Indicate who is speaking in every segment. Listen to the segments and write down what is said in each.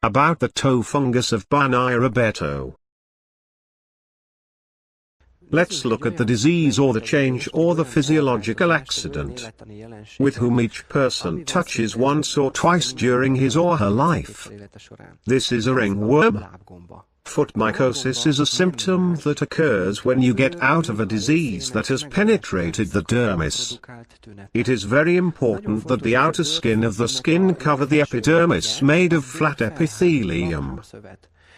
Speaker 1: About the toe fungus of Barnai Roberto. Let's look at the disease or the change or the physiological accident with whom each person touches once or twice during his or her life. This is a ringworm. Foot mycosis is a symptom that occurs when you get out of a disease that has penetrated the dermis. It is very important that the outer skin of the skin cover the epidermis made of flat epithelium.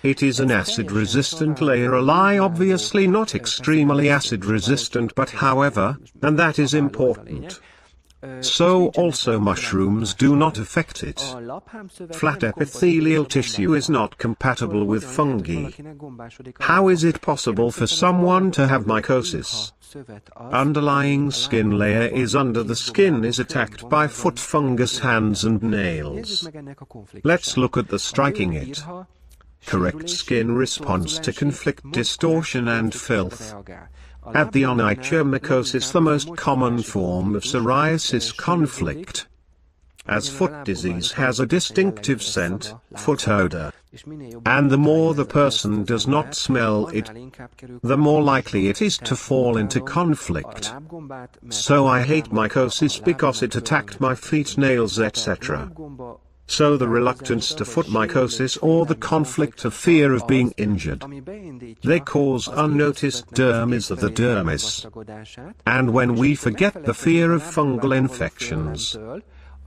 Speaker 1: It is an acid-resistant layer, obviously not extremely acid-resistant, but however, and that is important. So also mushrooms do not affect it. Flat epithelial tissue is not compatible with fungi. How is it possible for someone to have mycosis? Underlying skin layer is under the skin is attacked by foot fungus, hands and nails. Let's look at the striking it. Correct skin response to conflict, distortion and filth. At the onychomycosis, the most common form of psoriasis, conflict. As foot disease has a distinctive scent, foot odor, and the more the person does not smell it, the more likely it is to fall into conflict. So I hate mycosis because it attacked my feet, nails, etc. So the reluctance to foot mycosis or the conflict of fear of being injured, they cause unnoticed dermis of the dermis. And when we forget the fear of fungal infections,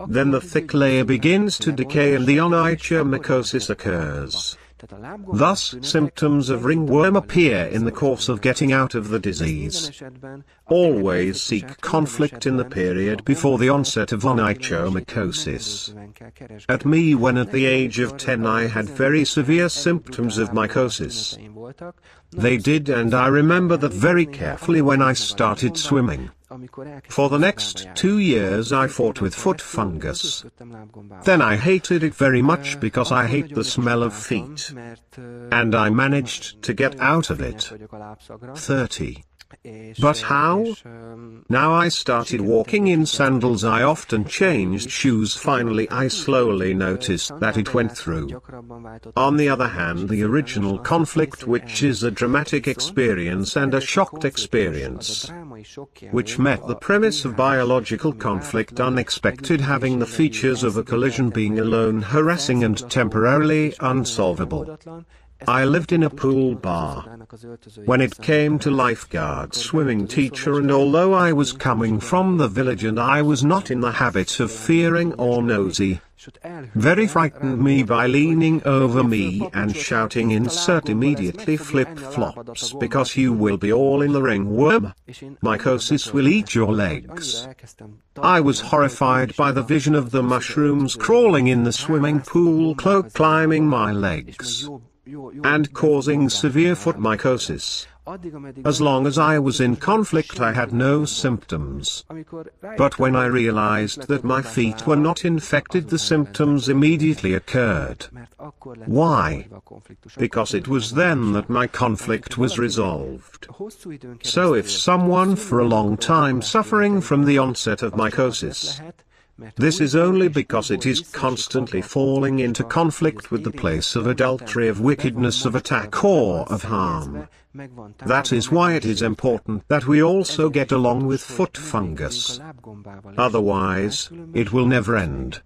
Speaker 1: then the thick layer begins to decay and the onychomycosis occurs. Thus, symptoms of ringworm appear in the course of getting out of the disease. Always seek conflict in the period before the onset of onychomycosis. At me, when at the age of 10 I had very severe symptoms of mycosis. They did, and I remember that very carefully when I started swimming. For the next 2 years I fought with foot fungus. Then I hated it very much because I hate the smell of feet. And I managed to get out of it. 30. But how? Now I started walking in sandals. I often changed shoes. Finally I slowly noticed that it went through. On the other hand, the original conflict, which is a dramatic experience and a shocked experience, which met the premise of biological conflict, unexpected, having the features of a collision, being alone, harassing and temporarily unsolvable. I lived in a pool bar. When it came to lifeguard, swimming teacher, and although I was coming from the village and I was not in the habit of fearing or nosy, very frightened me by leaning over me and shouting, "Insert immediately flip-flops because you will be all in the ringworm. Mycosis will eat your legs." I was horrified by the vision of the mushrooms crawling in the swimming pool, climbing my legs and causing severe foot mycosis. As long as I was in conflict I had no symptoms. But when I realized that my feet were not infected, the symptoms immediately occurred. Why? Because it was then that my conflict was resolved. So if someone for a long time suffering from the onset of mycosis, this is only because it is constantly falling into conflict with the place of adultery, of wickedness, of attack or of harm. That is why it is important that we also get along with foot fungus. Otherwise, it will never end.